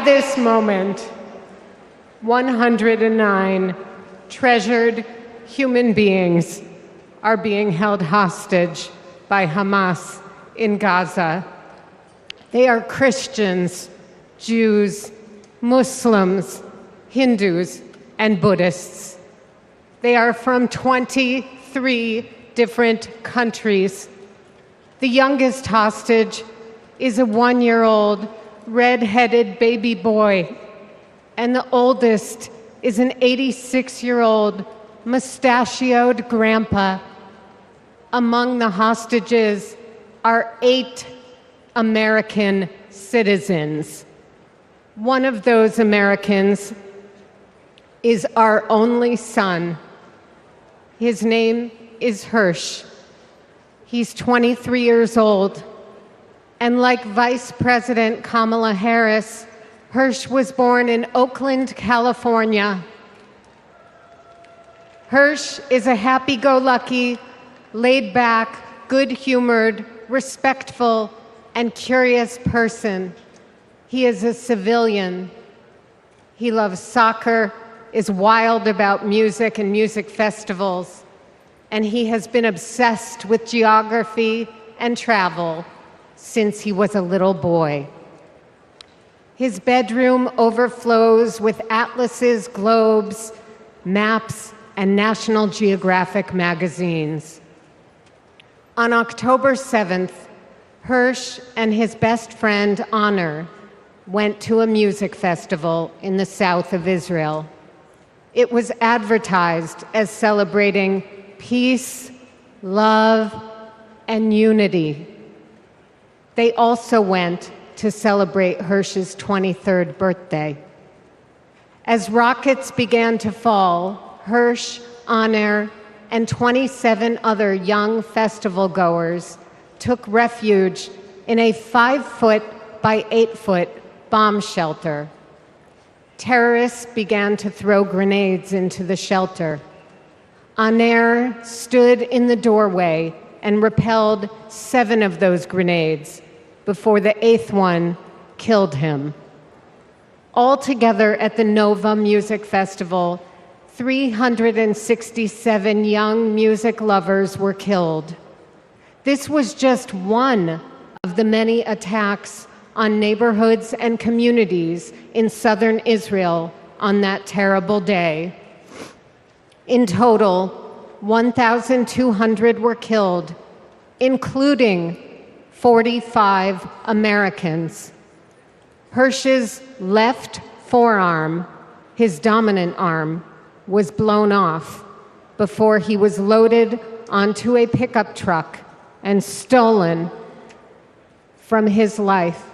At this moment, 109 treasured human beings are being held hostage by Hamas in Gaza. They are Christians, Jews, Muslims, Hindus, and Buddhists. They are from 23 different countries. The youngest hostage is a 1-year-old red-headed baby boy, and the oldest is an 86-year-old mustachioed grandpa. Among the hostages are 8 American citizens. One of those Americans is our only son. His name is Hirsch. He's 23 years old. And like Vice President Kamala Harris, Hirsch was born in Oakland, California. Hirsch is a happy-go-lucky, laid-back, good-humored, respectful, and curious person. He is a civilian. He loves soccer, is wild about music and music festivals, and he has been obsessed with geography and travel since he was a little boy. His bedroom overflows with atlases, globes, maps, and National Geographic magazines. On October 7th, Hirsch and his best friend, Honor, went to a music festival in the south of Israel. It was advertised as celebrating peace, love, and unity. They also went to celebrate Hirsch's 23rd birthday. As rockets began to fall, Hirsch, Honor, and 27 other young festival goers took refuge in a 5-foot by 8-foot bomb shelter. Terrorists began to throw grenades into the shelter. Honor stood in the doorway and repelled 7 of those grenades before the 8th one killed him. Altogether at the Nova Music Festival, 367 young music lovers were killed. This was just one of the many attacks on neighborhoods and communities in southern Israel on that terrible day. In total, 1,200 were killed, including 45 Americans. Hirsch's left forearm, his dominant arm, was blown off before he was loaded onto a pickup truck and stolen from his life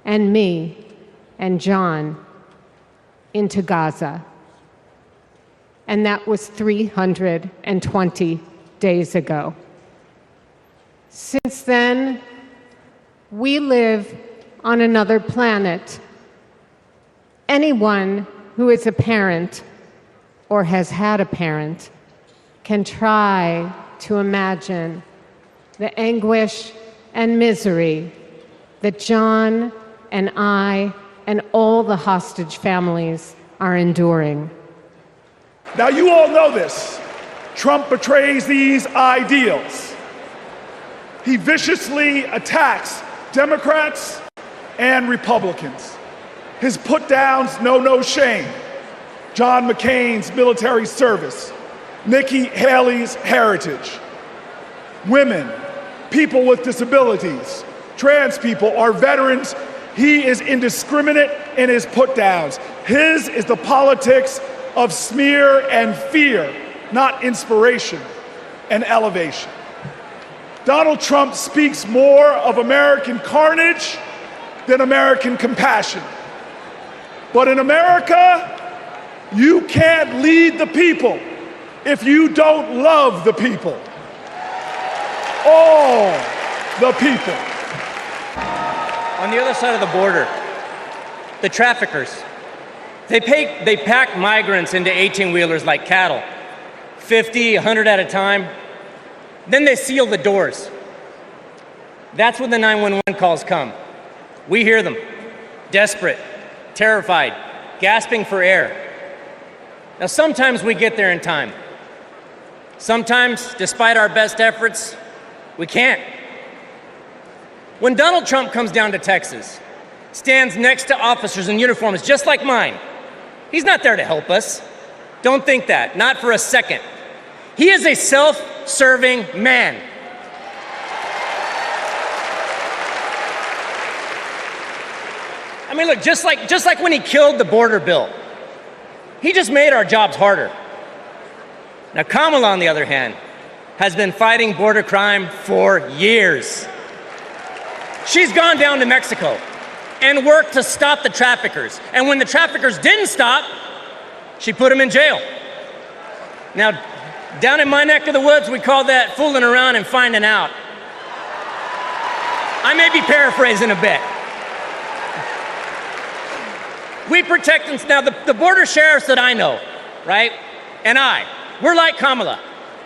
and me and John into Gaza. And that was 320 days ago. Since then, we live on another planet. Anyone who is a parent or has had a parent can try to imagine the anguish and misery that John and I and all the hostage families are enduring. Now, you all know this. Trump betrays these ideals. He viciously attacks Democrats and Republicans. His put-downs know no shame. John McCain's military service, Nikki Haley's heritage, women, people with disabilities, trans people, our veterans. He is indiscriminate in his put-downs. His is the politics of smear and fear, not inspiration and elevation. Donald Trump speaks more of American carnage than American compassion. But in America, you can't lead the people if you don't love the people. All the people. On the other side of the border, the traffickers, they pack migrants into 18-wheelers like cattle, 50, 100 at a time. Then they seal the doors. That's when the 911 calls come. We hear them, desperate, terrified, gasping for air. Now, sometimes we get there in time. Sometimes, despite our best efforts, we can't. When Donald Trump comes down to Texas, stands next to officers in uniforms just like mine, he's not there to help us. Don't think that, not for a second. He is a self-serving man. I mean, look, just like when he killed the border bill, he just made our jobs harder. Now, Kamala, on the other hand, has been fighting border crime for years. She's gone down to Mexico and worked to stop the traffickers. And when the traffickers didn't stop, she put them in jail. Now, down in my neck of the woods, we call that fooling around and finding out. I may be paraphrasing a bit. We protect them. Now, the border sheriffs that I know, right, and we're like Kamala.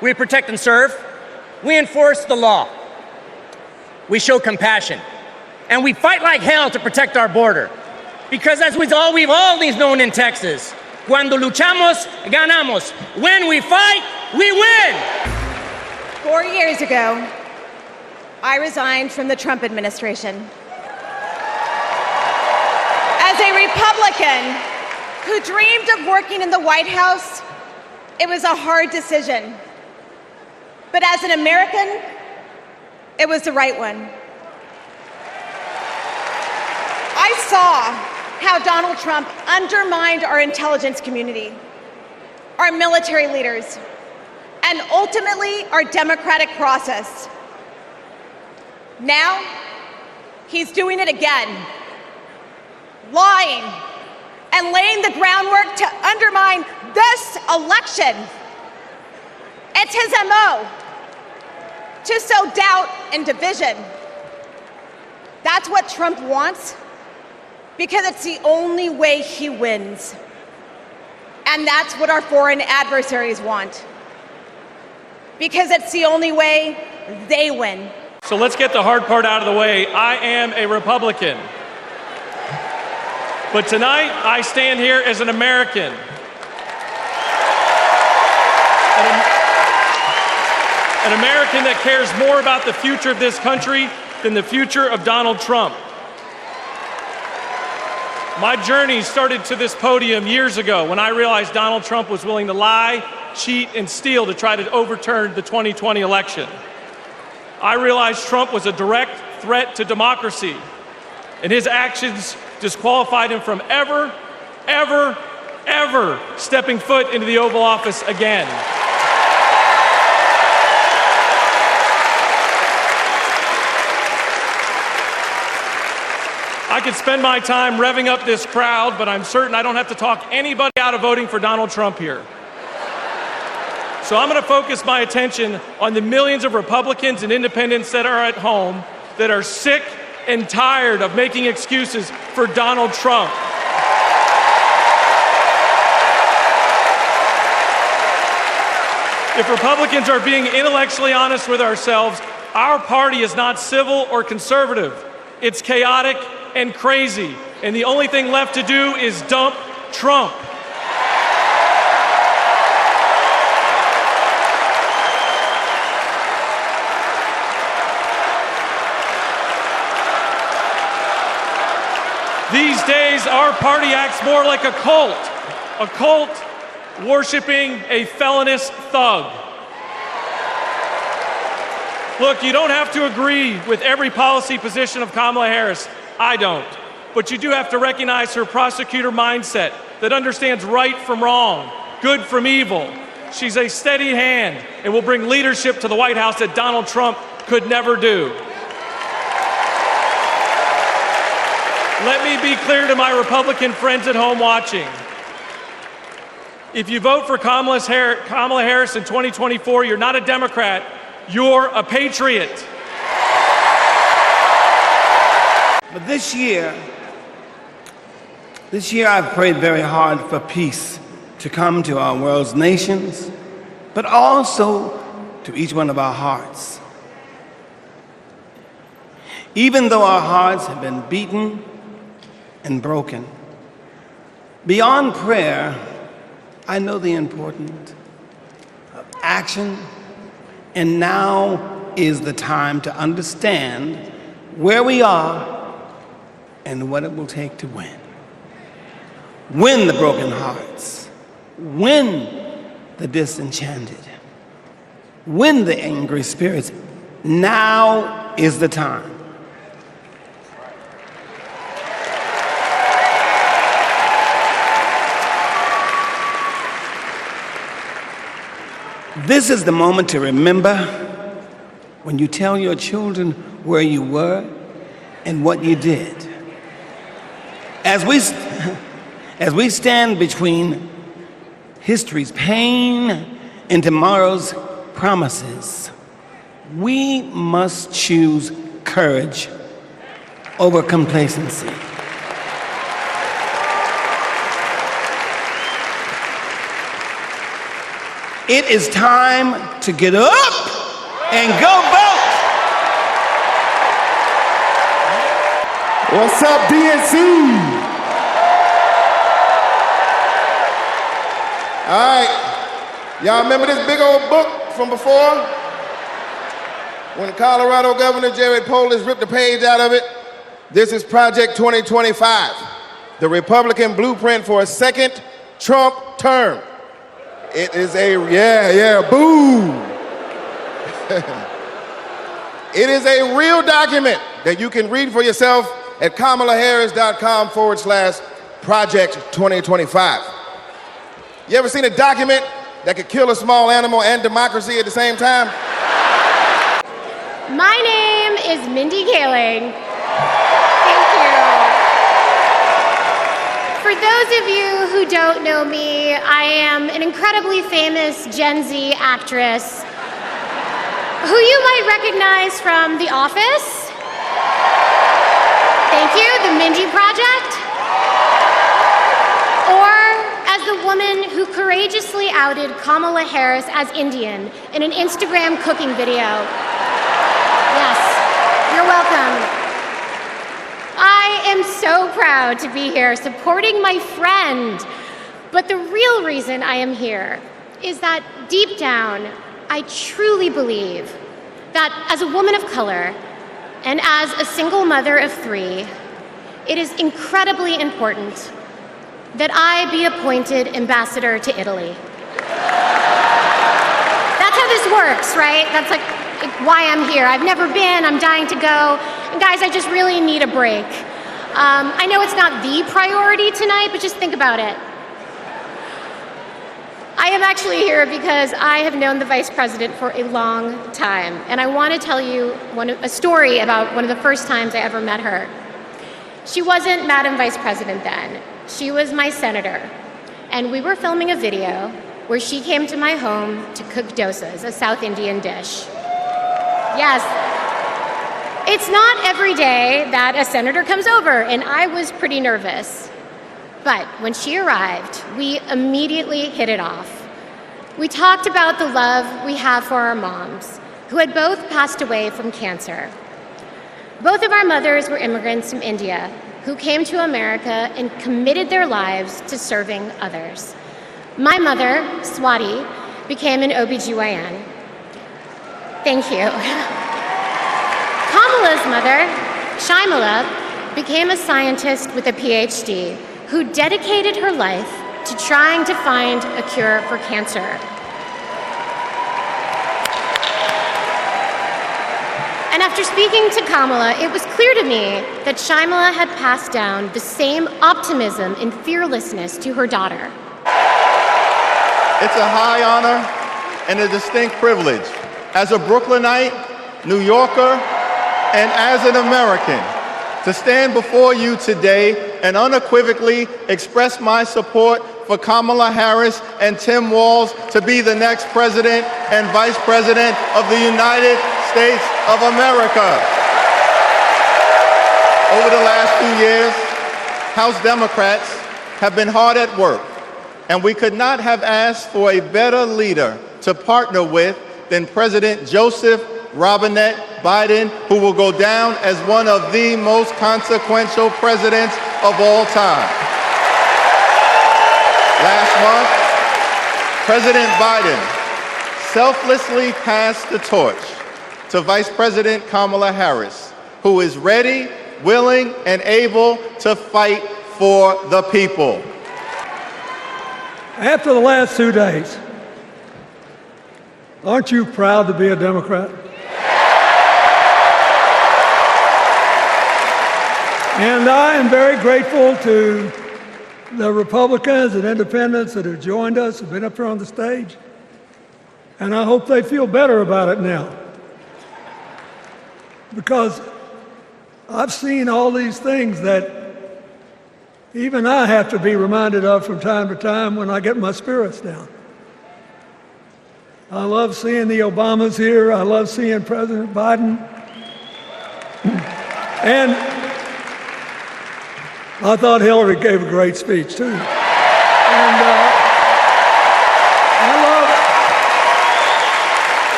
We protect and serve. We enforce the law. We show compassion. And we fight like hell to protect our border. Because as we've always known in Texas, cuando luchamos, ganamos. When we fight, we win. 4 years ago, I resigned from the Trump administration. As a Republican who dreamed of working in the White House, it was a hard decision. But as an American, it was the right one. I saw how Donald Trump undermined our intelligence community, our military leaders, and ultimately our democratic process. Now, he's doing it again, lying and laying the groundwork to undermine this election. It's his MO, to sow doubt and division. That's what Trump wants, because it's the only way he wins. And that's what our foreign adversaries want, because it's the only way they win. So let's get the hard part out of the way. I am a Republican. But tonight, I stand here as an American. An American that cares more about the future of this country than the future of Donald Trump. My journey started to this podium years ago when I realized Donald Trump was willing to lie, cheat, and steal to try to overturn the 2020 election. I realized Trump was a direct threat to democracy, and his actions disqualified him from ever stepping foot into the Oval Office again. I could spend my time revving up this crowd, but I'm certain I don't have to talk anybody out of voting for Donald Trump here. So I'm going to focus my attention on the millions of Republicans and independents that are at home that are sick and tired of making excuses for Donald Trump. If Republicans are being intellectually honest with ourselves, our party is not civil or conservative. It's chaotic and crazy, and the only thing left to do is dump Trump. These days, our party acts more like a cult worshiping a felonious thug. Look, you don't have to agree with every policy position of Kamala Harris. I don't. But you do have to recognize her prosecutor mindset that understands right from wrong, good from evil. She's a steady hand and will bring leadership to the White House that Donald Trump could never do. Let me be clear to my Republican friends at home watching. If you vote for Kamala Harris in 2024, you're not a Democrat, you're a patriot. But this year I've prayed very hard for peace to come to our world's nations, but also to each one of our hearts. Even though our hearts have been beaten and broken, Beyond prayer, I know the importance of action, and now is the time to understand where we are and what it will take to win. Win the broken hearts, win the disenchanted, win the angry spirits. Now is the time. This is the moment to remember when you tell your children where you were and what you did. As we stand between history's pain and tomorrow's promises, we must choose courage over complacency. It is time to get up and go vote. What's up, DNC? All right, y'all remember this big old book from before? When Colorado Governor Jared Polis ripped a page out of it? This is Project 2025, the Republican blueprint for a second Trump term. It is a, boo. It is a real document that you can read for yourself at kamalaharris.com/Project 2025. You ever seen a document that could kill a small animal and democracy at the same time? My name is Mindy Kaling. Thank you. For those of you who don't know me, I am an incredibly famous Gen Z actress who you might recognize from The Office. Thank you, The Mindy Project. Or as the woman who courageously outed Kamala Harris as Indian in an Instagram cooking video. Yes, you're welcome. I am so proud to be here supporting my friend. But the real reason I am here is that deep down, I truly believe that as a woman of color and as a single mother of 3, it is incredibly important that I be appointed ambassador to Italy. That's how this works, right? That's like why I'm here. I've never been, I'm dying to go. And guys, I just really need a break. I know it's not the priority tonight, but just think about it. I am actually here because I have known the Vice President for a long time, and I want to tell you a story about one of the first times I ever met her. She wasn't Madam Vice President then. She was my senator, and we were filming a video where she came to my home to cook dosas, a South Indian dish. Yes, it's not every day that a senator comes over, and I was pretty nervous. But when she arrived, we immediately hit it off. We talked about the love we have for our moms, who had both passed away from cancer. Both of our mothers were immigrants from India who came to America and committed their lives to serving others. My mother, Swati, became an OBGYN. Thank you. Kamala's mother, Shaimala, became a scientist with a PhD who dedicated her life to trying to find a cure for cancer. And after speaking to Kamala, it was clear to me that Shaimala had passed down the same optimism and fearlessness to her daughter. It's a high honor and a distinct privilege as a Brooklynite, New Yorker, and as an American to stand before you today and unequivocally express my support for Kamala Harris and Tim Walz to be the next President and Vice President of the United States of America. Over the last few years, House Democrats have been hard at work, and we could not have asked for a better leader to partner with than President Joseph Robinette Biden, who will go down as one of the most consequential presidents of all time. Last month, President Biden selflessly passed the torch to Vice President Kamala Harris, who is ready, willing, and able to fight for the people. After the last 2 days, aren't you proud to be a Democrat? And I am very grateful to the Republicans and independents that have joined us, have been up here on the stage, and I hope they feel better about it now. Because I've seen all these things that even I have to be reminded of from time to time when I get my spirits down. I love seeing the Obamas here. I love seeing President Biden. And I thought Hillary gave a great speech, too. And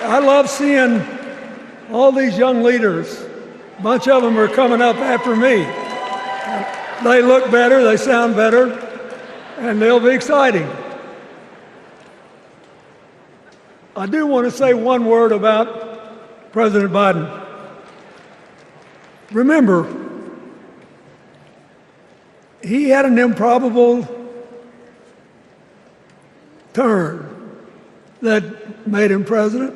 I love seeing all these young leaders. A bunch of them are coming up after me. They look better, they sound better, and they'll be exciting. I do want to say one word about President Biden. Remember, he had an improbable turn that made him president.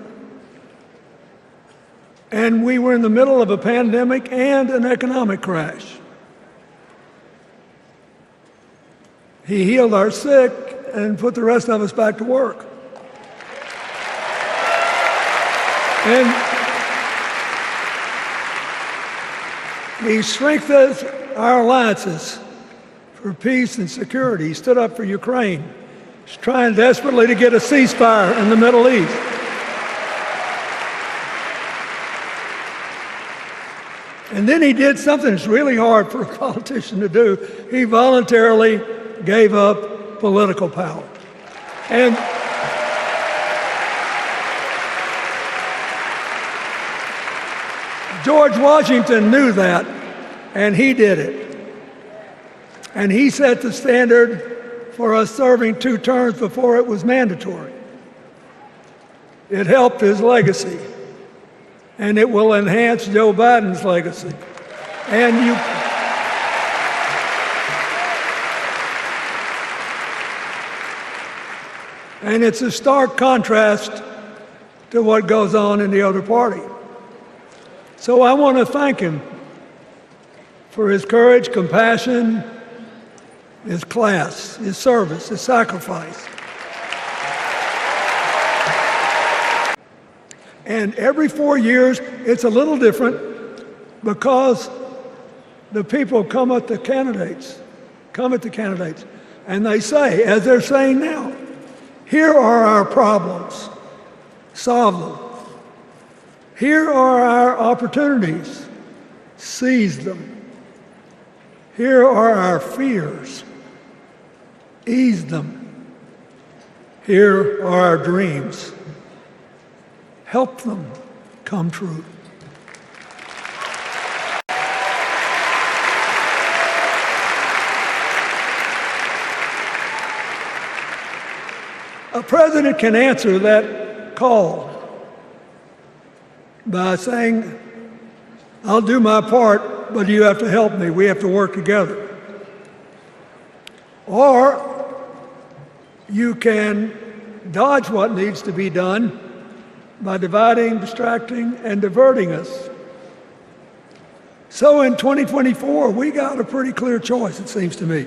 And we were in the middle of a pandemic and an economic crash. He healed our sick and put the rest of us back to work. And he strengthened our alliances for peace and security. He stood up for Ukraine. He's trying desperately to get a ceasefire in the Middle East. And then he did something that's really hard for a politician to do. He voluntarily gave up political power. And George Washington knew that, and he did it. And he set the standard for us serving 2 terms before it was mandatory. It helped his legacy. And it will enhance Joe Biden's legacy. And it's a stark contrast to what goes on in the other party. So I want to thank him for his courage, compassion, his class, his service, his sacrifice. And every 4 years, it's a little different because the people come at the candidates, and they say, as they're saying now, here are our problems, solve them. Here are our opportunities, seize them. Here are our fears, ease them. Here are our dreams, help them come true. A president can answer that call by saying, I'll do my part, but you have to help me. We have to work together. Or you can dodge what needs to be done by dividing, distracting, and diverting us. So in 2024, we got a pretty clear choice, it seems to me.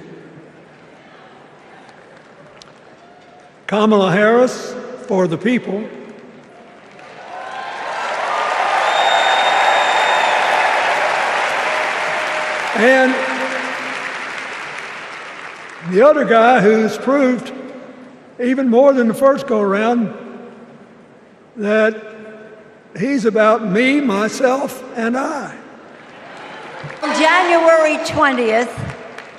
Kamala Harris for the people, and the other guy who's proved even more than the first go-around that he's about me, myself, and I. On January 20th,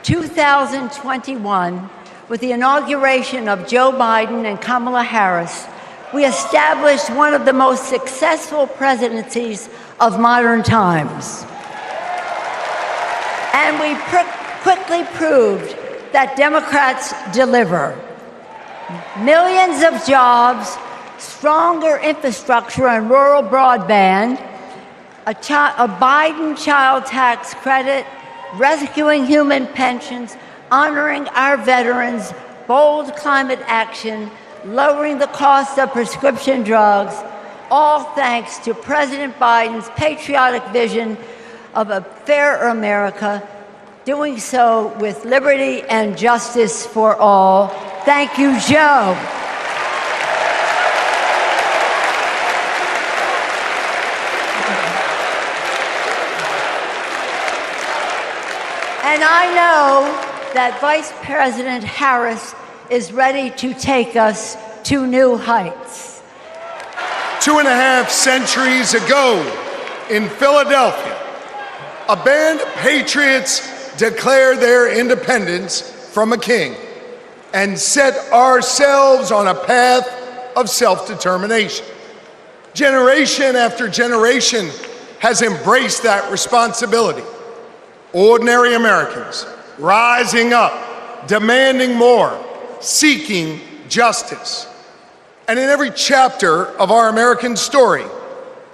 2021, with the inauguration of Joe Biden and Kamala Harris, we established one of the most successful presidencies of modern times. And we quickly proved that Democrats deliver. Millions of jobs, stronger infrastructure and rural broadband, a Biden child tax credit, rescuing human pensions, honoring our veterans, bold climate action, lowering the cost of prescription drugs, all thanks to President Biden's patriotic vision of a fairer America, doing so with liberty and justice for all. Thank you, Joe. And I know that Vice President Harris is ready to take us to new heights. 2.5 centuries ago in Philadelphia, a band of patriots declared their independence from a king and set ourselves on a path of self-determination. Generation after generation has embraced that responsibility. Ordinary Americans rising up, demanding more, seeking justice. And in every chapter of our American story,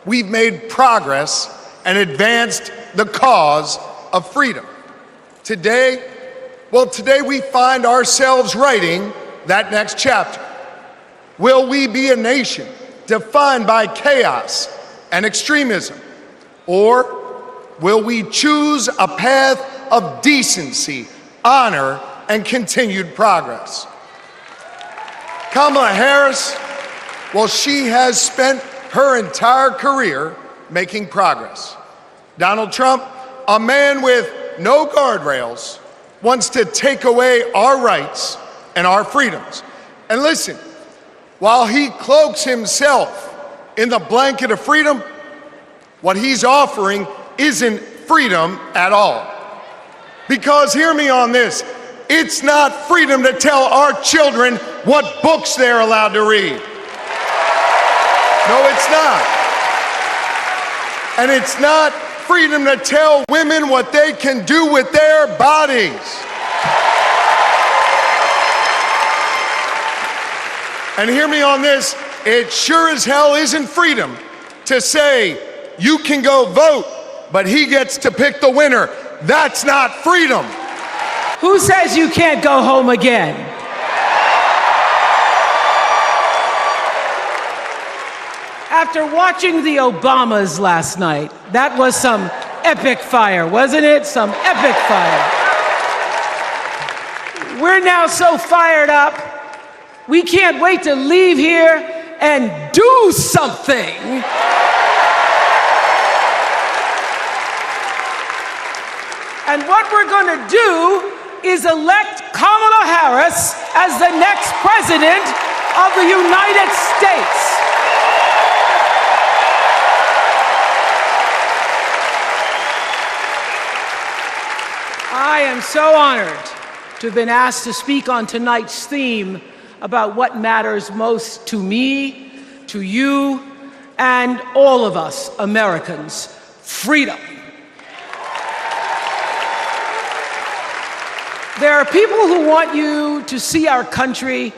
we've made progress and advanced the cause of freedom. Today we find ourselves writing that next chapter. Will we be a nation defined by chaos and extremism? Or will we choose a path of decency, honor, and continued progress? Kamala Harris, well, she has spent her entire career making progress. Donald Trump, a man with no guardrails, wants to take away our rights and our freedoms. And listen, while he cloaks himself in the blanket of freedom, what he's offering isn't freedom at all. Because hear me on this, it's not freedom to tell our children what books they're allowed to read. No, it's not. And it's not freedom to tell women what they can do with their bodies. And hear me on this, it sure as hell isn't freedom to say you can go vote, but he gets to pick the winner. That's not freedom. Who says you can't go home again? After watching the Obamas last night, that was some epic fire, wasn't it? Some epic fire. We're now so fired up, we can't wait to leave here and do something. And what we're going to do is elect Kamala Harris as the next president of the United States. I am so honored to have been asked to speak on tonight's theme about what matters most to me, to you, and all of us Americans: freedom. There are people who want you to see our country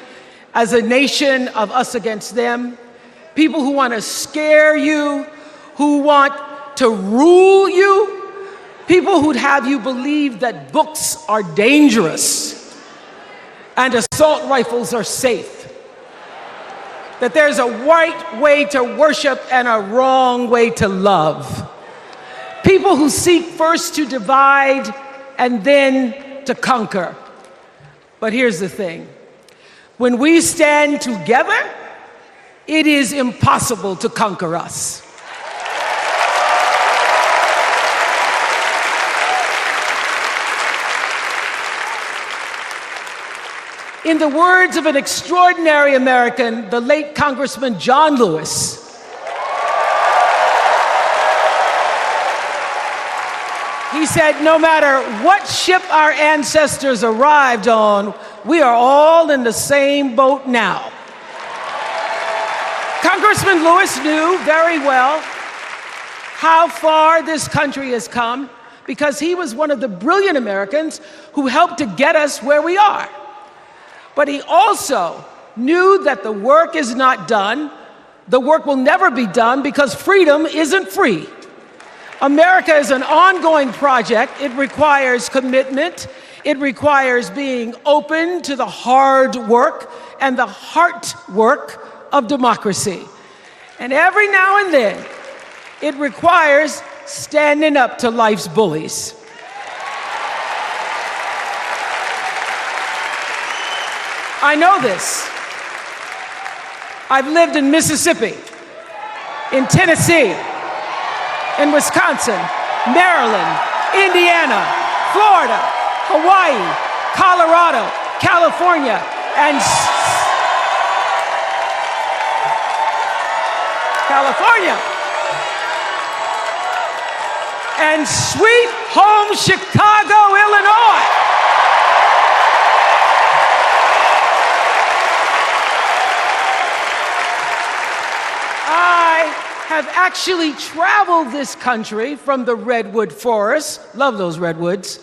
as a nation of us against them, people who want to scare you, who want to rule you, people who'd have you believe that books are dangerous and assault rifles are safe, that there's a right way to worship and a wrong way to love, people who seek first to divide and then to conquer. But here's the thing. When we stand together, it is impossible to conquer us. In the words of an extraordinary American, the late Congressman John Lewis, he said, no matter what ship our ancestors arrived on, we are all in the same boat now. Congressman Lewis knew very well how far this country has come, because he was one of the brilliant Americans who helped to get us where we are. But he also knew that the work is not done. The work will never be done because freedom isn't free. America is an ongoing project. It requires commitment. It requires being open to the hard work and the heart work of democracy. And every now and then, it requires standing up to life's bullies. I know this. I've lived in Mississippi, in Tennessee, in Wisconsin, Maryland, Indiana, Florida, Hawaii, Colorado, California, and sweet home Chicago, Illinois. I have actually traveled this country from the redwood forests, love those redwoods,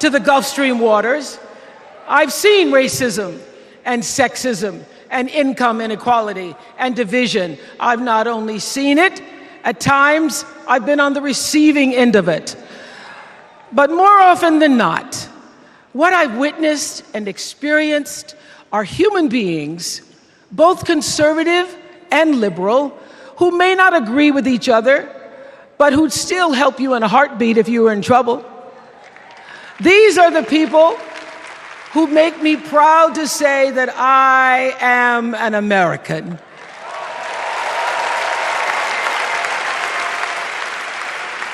to the Gulf Stream waters. I've seen racism and sexism and income inequality and division. I've not only seen it, at times I've been on the receiving end of it. But more often than not, what I've witnessed and experienced are human beings, both conservative and liberal, who may not agree with each other, but who'd still help you in a heartbeat if you were in trouble. These are the people who make me proud to say that I am an American.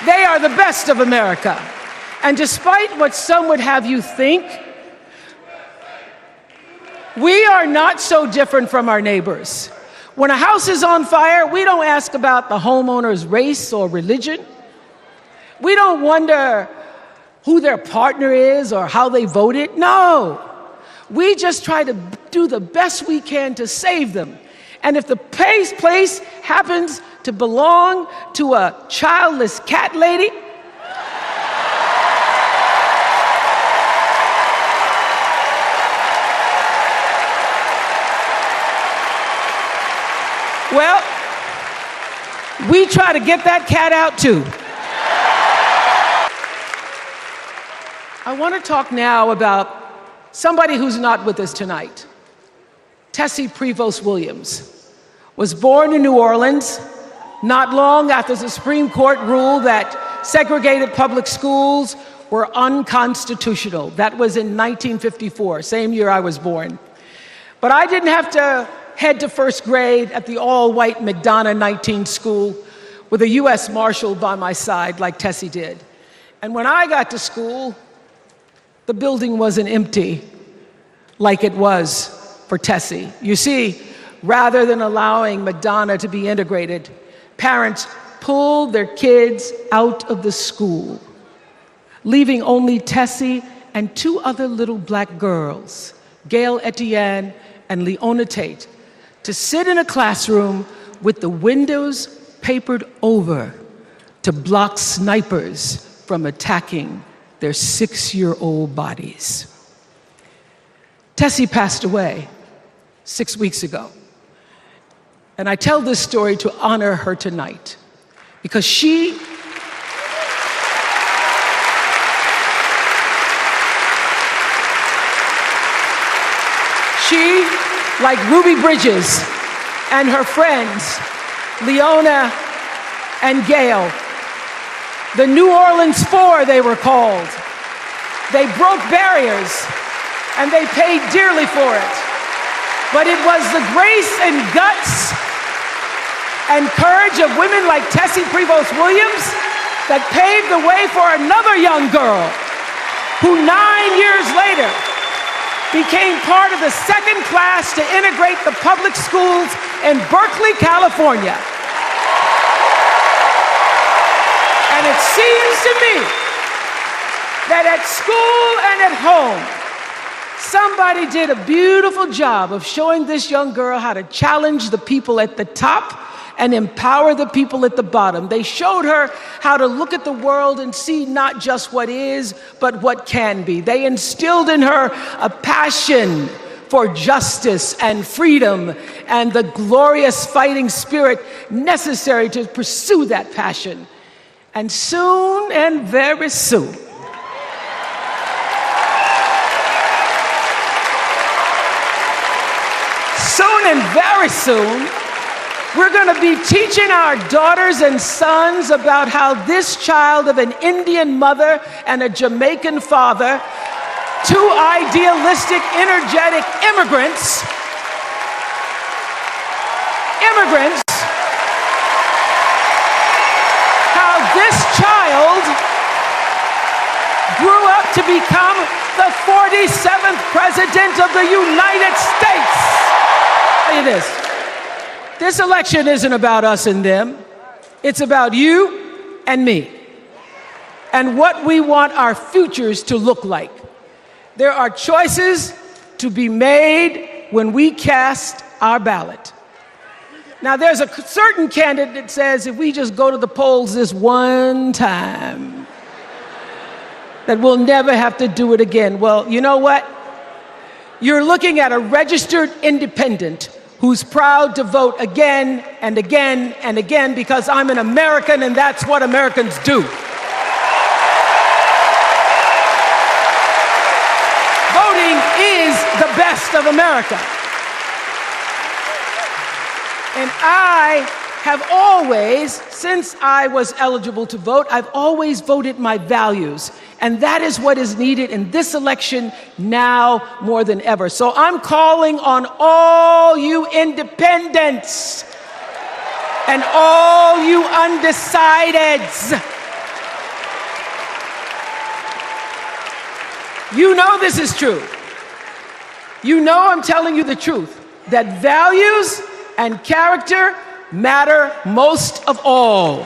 They are the best of America. And despite what some would have you think, we are not so different from our neighbors. When a house is on fire, we don't ask about the homeowner's race or religion. We don't wonder who their partner is or how they voted. No, we just try to do the best we can to save them. And if the place happens to belong to a childless cat lady, well, we try to get that cat out too. I want to talk now about somebody who's not with us tonight. Tessie Prevost Williams was born in New Orleans not long after the Supreme Court ruled that segregated public schools were unconstitutional. That was in 1954, same year I was born. But I didn't have to head to first grade at the all-white McDonough 19 school with a U.S. Marshal by my side like Tessie did. And when I got to school, the building wasn't empty like it was for Tessie. You see, rather than allowing McDonough to be integrated, parents pulled their kids out of the school, leaving only Tessie and two other little black girls, Gail Etienne and Leona Tate, to sit in a classroom with the windows papered over to block snipers from attacking their 6-year-old bodies. Tessie passed away 6 weeks ago. And I tell this story to honor her tonight because she like Ruby Bridges and her friends, Leona and Gail, the New Orleans Four, they were called. They broke barriers, and they paid dearly for it. But it was the grace and guts and courage of women like Tessie Prevost Williams that paved the way for another young girl who 9 years later became part of the second class to integrate the public schools in Berkeley, California. And it seems to me that at school and at home, somebody did a beautiful job of showing this young girl how to challenge the people at the top and empower the people at the bottom. They showed her how to look at the world and see not just what is, but what can be. They instilled in her a passion for justice and freedom and the glorious fighting spirit necessary to pursue that passion. And soon, and very soon, very soon, we're going to be teaching our daughters and sons about how this child of an Indian mother and a Jamaican father, two idealistic, energetic immigrants, how this child grew up to become the 47th president of the United States. This election isn't about us and them. It's about you and me and what we want our futures to look like. There are choices to be made when we cast our ballot. Now, there's a certain candidate that says if we just go to the polls this one time, that we'll never have to do it again. Well, you know what? You're looking at a registered independent who's proud to vote again and again and again because I'm an American and that's what Americans do. Voting is the best of America. And I have always, since I was eligible to vote, I've always voted my values. And that is what is needed in this election now more than ever. So I'm calling on all you independents and all you undecideds. You know this is true. You know I'm telling you the truth, that values and character matter most of all.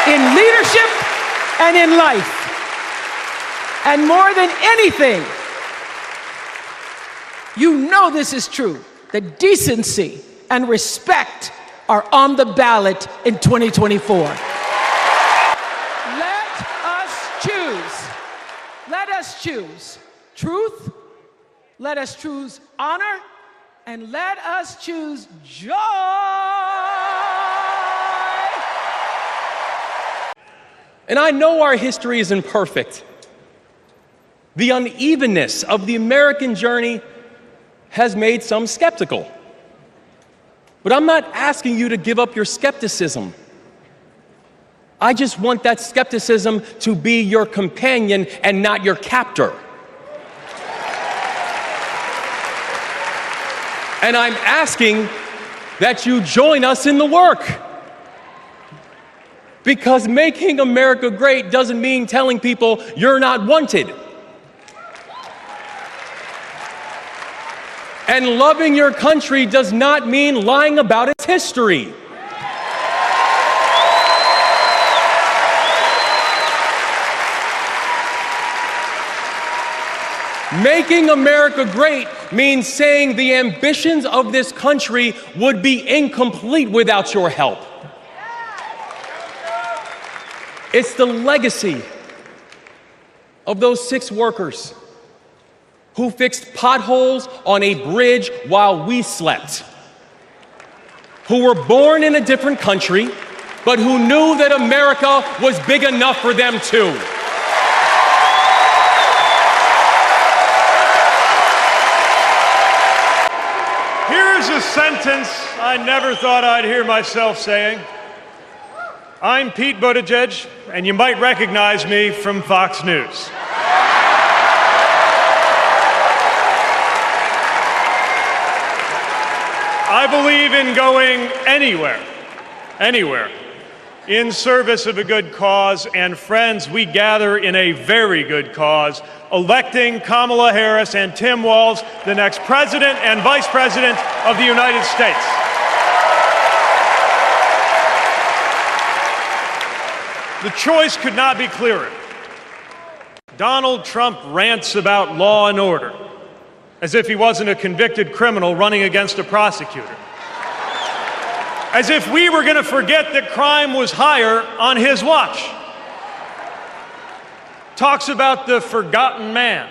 In leadership and in life. And more than anything, you know this is true, that decency and respect are on the ballot in 2024. Let us choose. Let us choose truth, let us choose honor, and let us choose joy. And I know our history isn't perfect. The unevenness of the American journey has made some skeptical. But I'm not asking you to give up your skepticism. I just want that skepticism to be your companion and not your captor. And I'm asking that you join us in the work. Because making America great doesn't mean telling people you're not wanted. And loving your country does not mean lying about its history. Making America great means saying the ambitions of this country would be incomplete without your help. It's the legacy of those 6 workers who fixed potholes on a bridge while we slept, who were born in a different country, but who knew that America was big enough for them too. Here's a sentence I never thought I'd hear myself saying. I'm Pete Buttigieg, and you might recognize me from Fox News. I believe in going anywhere, in service of a good cause, and friends, we gather in a very good cause, electing Kamala Harris and Tim Walz, the next President and Vice President of the United States. The choice could not be clearer. Donald Trump rants about law and order. as if he wasn't a convicted criminal running against a prosecutor. As if we were going to forget that crime was higher on his watch. Talks about the forgotten man,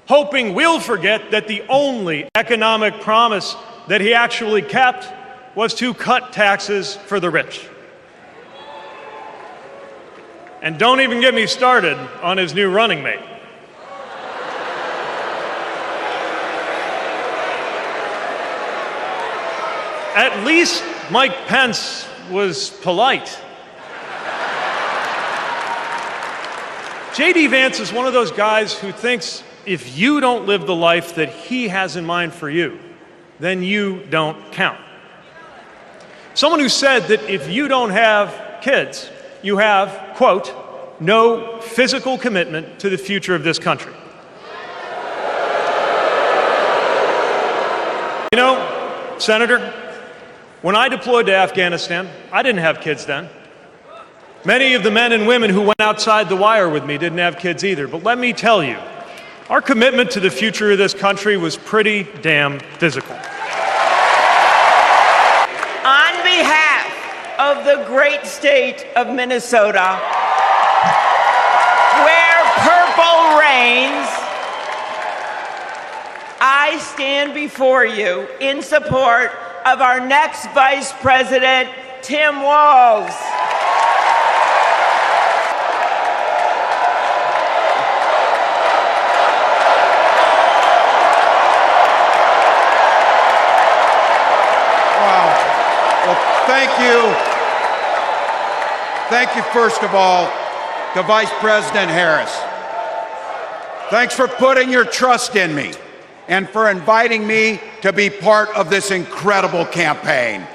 hoping we'll forget that the only economic promise that he actually kept was to cut taxes for the rich. And don't even get me started on his new running mate. At least Mike Pence was polite. J.D. Vance is one of those guys who thinks if you don't live the life that he has in mind for you, then you don't count. Someone who said that if you don't have kids, you have, quote, no physical commitment to the future of this country. You know, Senator, when I deployed to Afghanistan, I didn't have kids then. Many of the men and women who went outside the wire with me didn't have kids either. But let me tell you, our commitment to the future of this country was pretty damn physical. On behalf of the great state of Minnesota, where purple reigns, I stand before you in support of our next Vice President, Tim Walz. Thank you, first of all, to Vice President Harris. Thanks for putting your trust in me and for inviting me to be part of this incredible campaign.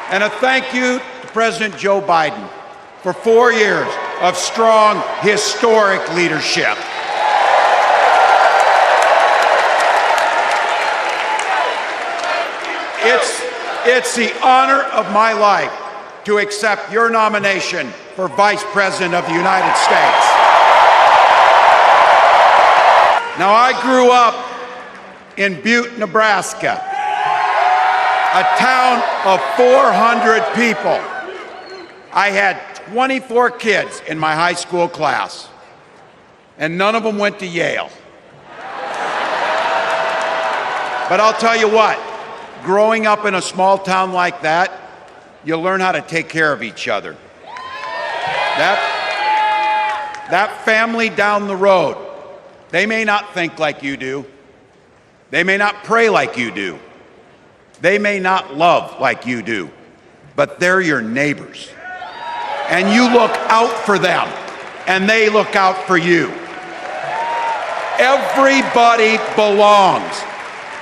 And a thank you to President Joe Biden for 4 years of strong, historic leadership. It's the honor of my life to accept your nomination for Vice President of the United States. Now, I grew up in Butte, Nebraska, a town of 400 people. I had 24 kids in my high school class, and none of them went to Yale. But I'll tell you what, growing up in a small town like that, you learn how to take care of each other. That family down the road, they may not think like you do. They may not pray like you do. They may not love like you do, but they're your neighbors. And you look out for them, and they look out for you. Everybody belongs,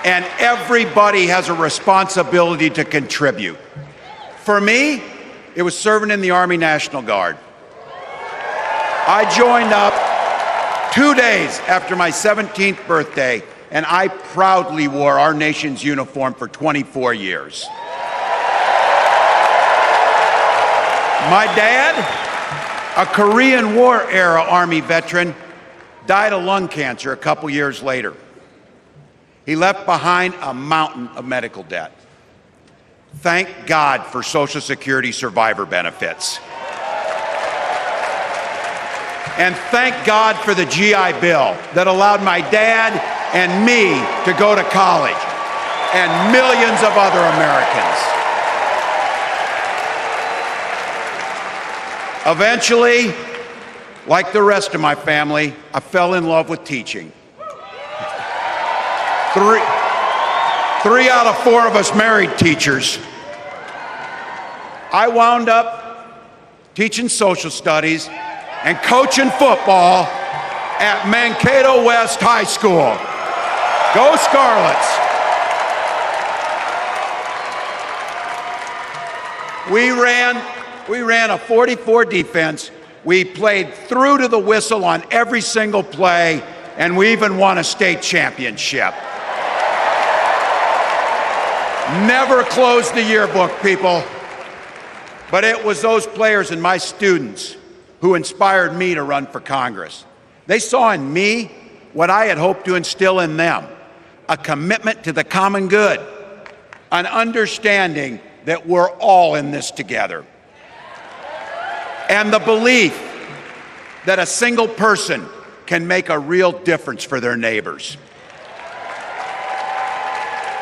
and everybody has a responsibility to contribute. For me, it was serving in the Army National Guard. I joined up 2 days after my 17th birthday, and I proudly wore our nation's uniform for 24 years. My dad, a Korean War era Army veteran, died of lung cancer a couple years later. He left behind a mountain of medical debt. Thank God for Social Security survivor benefits. And thank God for the GI Bill that allowed my dad and me to go to college, and millions of other Americans. Eventually, like the rest of my family, I fell in love with teaching. Three out of 4 of us married teachers. I wound up teaching social studies and coaching football at Mankato West High School. Go Scarlets! We ran a 44 defense. We played through to the whistle on every single play, and we even won a state championship. Never closed the yearbook, people. But it was those players and my students who inspired me to run for Congress. They saw in me what I had hoped to instill in them, a commitment to the common good, an understanding that we're all in this together, and the belief that a single person can make a real difference for their neighbors.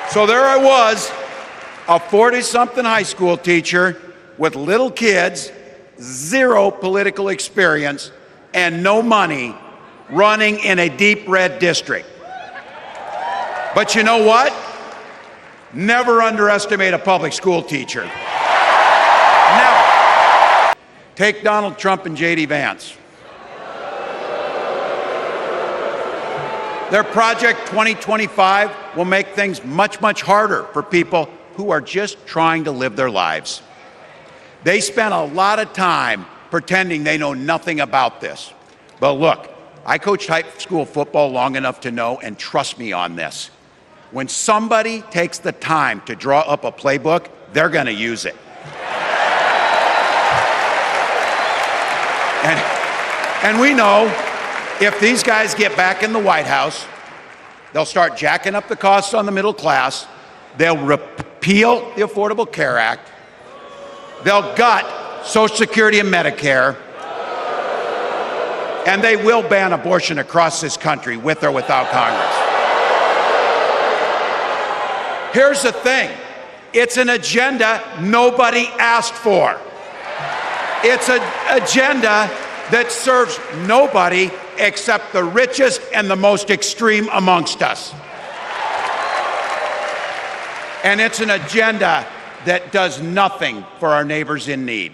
So there I was, a 40-something high school teacher with little kids, zero political experience, and no money, running in a deep red district. But you know what? Never underestimate a public school teacher. Never. Take Donald Trump and J.D. Vance. Their Project 2025 will make things much, much harder for people who are just trying to live their lives. They spent a lot of time pretending they know nothing about this. But look, I coached high school football long enough to know, and trust me on this, when somebody takes the time to draw up a playbook, they're going to use it. And we know if these guys get back in the White House, they'll start jacking up the costs on the middle class, they'll repeal the Affordable Care Act, they'll gut Social Security and Medicare, and they will ban abortion across this country, with or without Congress. Here's the thing, it's an agenda nobody asked for. It's an agenda that serves nobody except the richest and the most extreme amongst us. And it's an agenda that does nothing for our neighbors in need.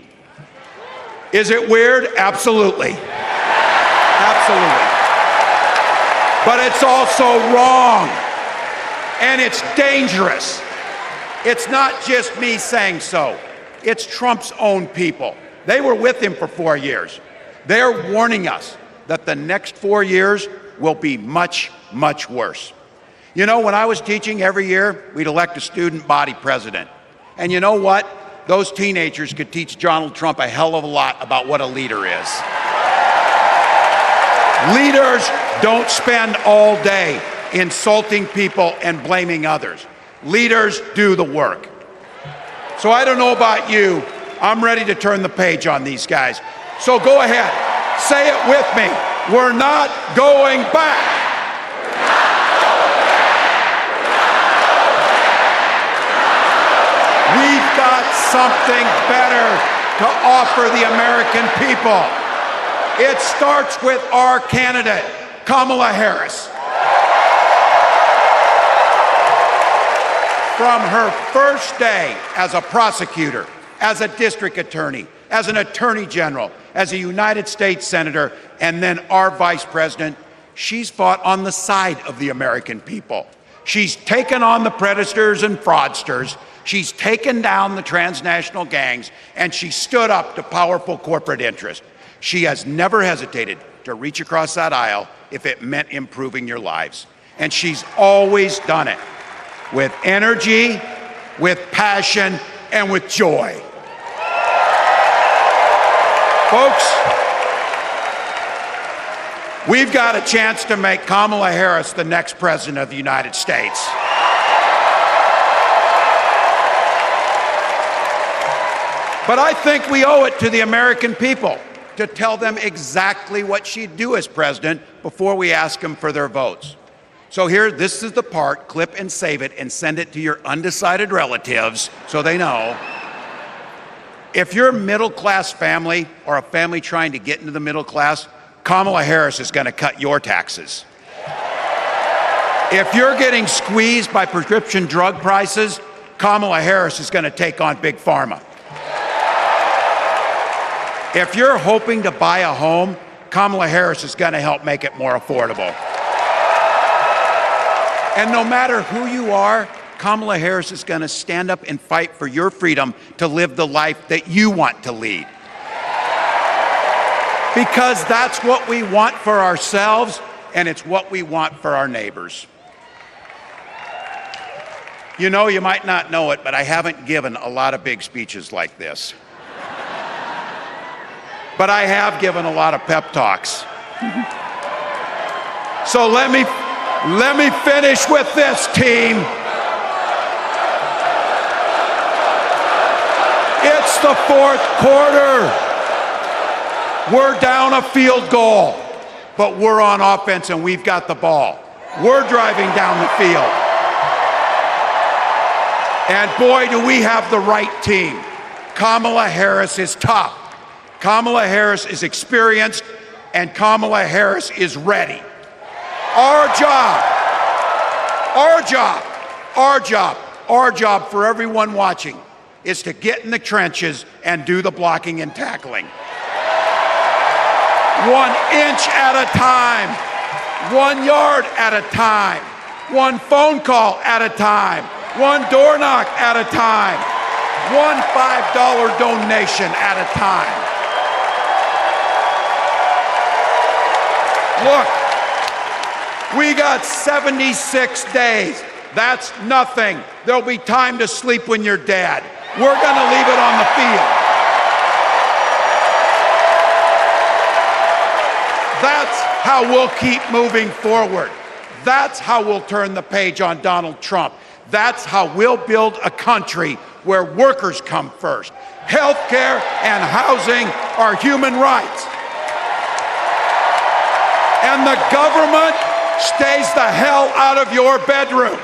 Is it weird? Absolutely. Absolutely. But it's also wrong. And it's dangerous. It's not just me saying so. It's Trump's own people. They were with him for 4 years. They're warning us that the next 4 years will be much, much worse. You know, when I was teaching, every year we'd elect a student body president. And you know what? Those teenagers could teach Donald Trump a hell of a lot about what a leader is. Leaders don't spend all day insulting people and blaming others. Leaders do the work. So I don't know about you, I'm ready to turn the page on these guys. So go ahead, say it with me. We're not going back. We've got something better to offer the American people. It starts with our candidate, Kamala Harris. From her first day as a prosecutor, as a district attorney, as an attorney general, as a United States senator, and then our vice president, she's fought on the side of the American people. She's taken on the predators and fraudsters. She's taken down the transnational gangs, and she stood up to powerful corporate interests. She has never hesitated to reach across that aisle if it meant improving your lives. And she's always done it with energy, with passion, and with joy. Folks, we've got a chance to make Kamala Harris the next president of the United States. But I think we owe it to the American people to tell them exactly what she'd do as president before we ask them for their votes. So here, this is the part, clip and save it and send it to your undecided relatives so they know. If you're a middle-class family or a family trying to get into the middle class, Kamala Harris is going to cut your taxes. If you're getting squeezed by prescription drug prices, Kamala Harris is going to take on Big Pharma. If you're hoping to buy a home, Kamala Harris is going to help make it more affordable. And no matter who you are, Kamala Harris is going to stand up and fight for your freedom to live the life that you want to lead. Because that's what we want for ourselves, and it's what we want for our neighbors. You know, you might not know it, but I haven't given a lot of big speeches like this. but I have given a lot of pep talks. So let me finish with this, team. It's the fourth quarter. We're down a field goal, but we're on offense and we've got the ball. We're driving down the field. And boy, do we have the right team. Kamala Harris is tough. Kamala Harris is experienced, and Kamala Harris is ready. Our job for everyone watching is to get in the trenches and do the blocking and tackling. 1 inch at a time, 1 yard at a time, 1 phone call at a time, 1 door knock at a time, 1 $5 donation at a time. Look, we got 76 days. That's nothing. There'll be time to sleep when you're dead. We're gonna leave it on the field. That's how we'll keep moving forward. That's how we'll turn the page on Donald Trump. That's how we'll build a country where workers come first. Healthcare and housing are human rights. And the government stays the hell out of your bedroom.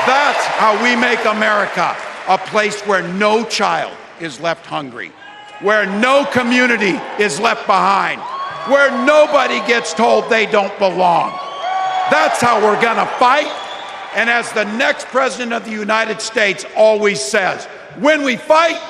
That's how we make America a place where no child is left hungry, where no community is left behind, where nobody gets told they don't belong. That's how we're gonna fight. And as the next president of the United States always says, when we fight,